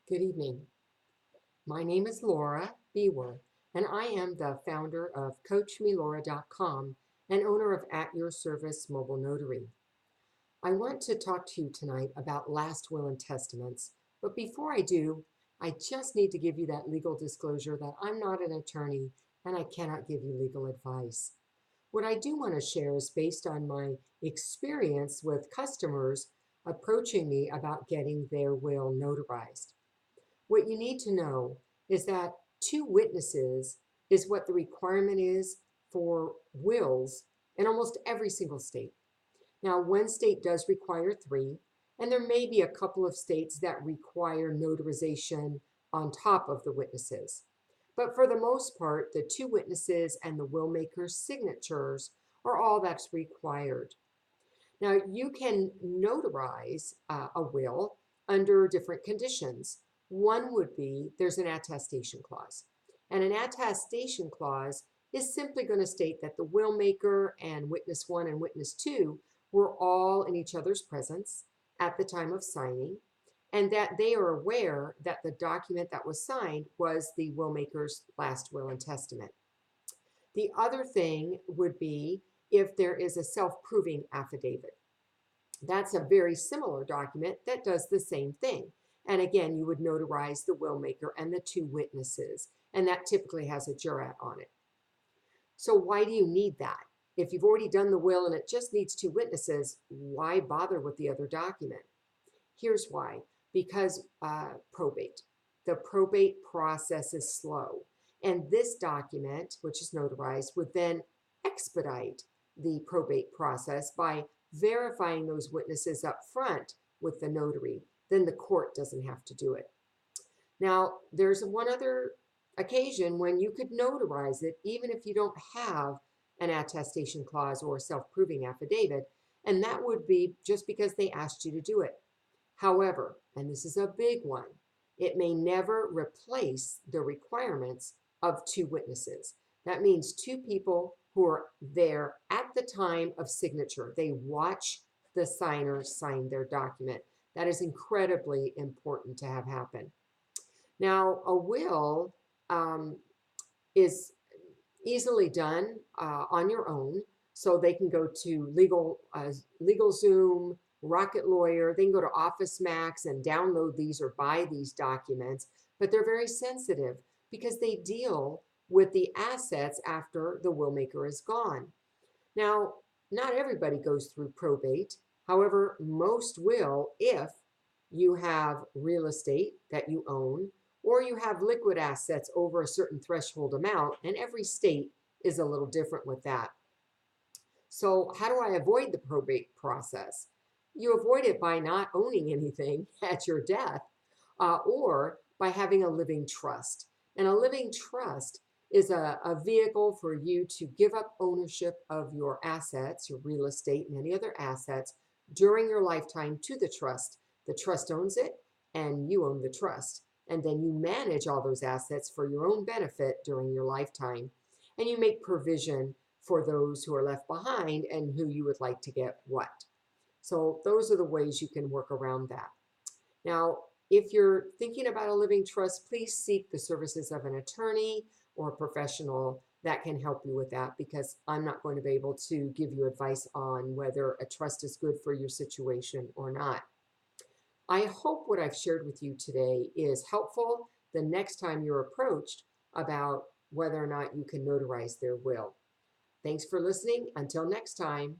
Good evening. My name is Laura Bewer, and I am the founder of CoachMeLaura.com and owner of At Your Service Mobile Notary. I want to talk to you tonight about last will and testaments, but before I do, I just need to give you that legal disclosure that I'm not an attorney and I cannot give you legal advice. What I do want to share is based on my experience with customers approaching me about getting their will notarized. What you need to know is that two witnesses is what the requirement is for wills in almost every single state. Now, one state does require three, and there may be a couple of states that require notarization on top of the witnesses. But for the most part, the two witnesses and the will maker's signatures are all that's required. Now, you can notarize a will under different conditions. One would be there's an attestation clause. And an attestation clause is simply going to state that the will maker and witness one and witness two were all in each other's presence at the time of signing, and that they are aware that the document that was signed was the will maker's last will and testament. The other thing would be if there is a self-proving affidavit. That's a very similar document that does the same thing. And again, you would notarize the will maker and the two witnesses, and that typically has a jurat on it. So why do you need that? If you've already done the will and it just needs two witnesses, why bother with the other document? Here's why. Because probate. The probate process is slow. And this document, which is notarized, would then expedite the probate process by verifying those witnesses up front with the notary. Then the court doesn't have to do it. Now, there's one other occasion when you could notarize it even if you don't have an attestation clause or a self-proving affidavit, and that would be just because they asked you to do it. However, and this is a big one, it may never replace the requirements of two witnesses. That means two people who are there at the time of signature. They watch the signer sign their document. That is incredibly important to have happen. Now, a will is easily done on your own. So they can go to LegalZoom, Rocket Lawyer. They can go to Office Max and download these or buy these documents. But they're very sensitive because they deal with the assets after the will maker is gone. Now, not everybody goes through probate. However, most will if you have real estate that you own or you have liquid assets over a certain threshold amount, and every state is a little different with that. So how do I avoid the probate process? You avoid it by not owning anything at your death or by having a living trust. And a living trust is a vehicle for you to give up ownership of your assets, your real estate and any other assets during your lifetime to the trust. The trust owns it and you own the trust. And then you manage all those assets for your own benefit during your lifetime. And you make provision for those who are left behind and who you would like to get what. So those are the ways you can work around that. Now, if you're thinking about a living trust, please seek the services of an attorney or a professional that can help you with that, because I'm not going to be able to give you advice on whether a trust is good for your situation or not. I hope what I've shared with you today is helpful the next time you're approached about whether or not you can notarize their will. Thanks for listening. Until next time.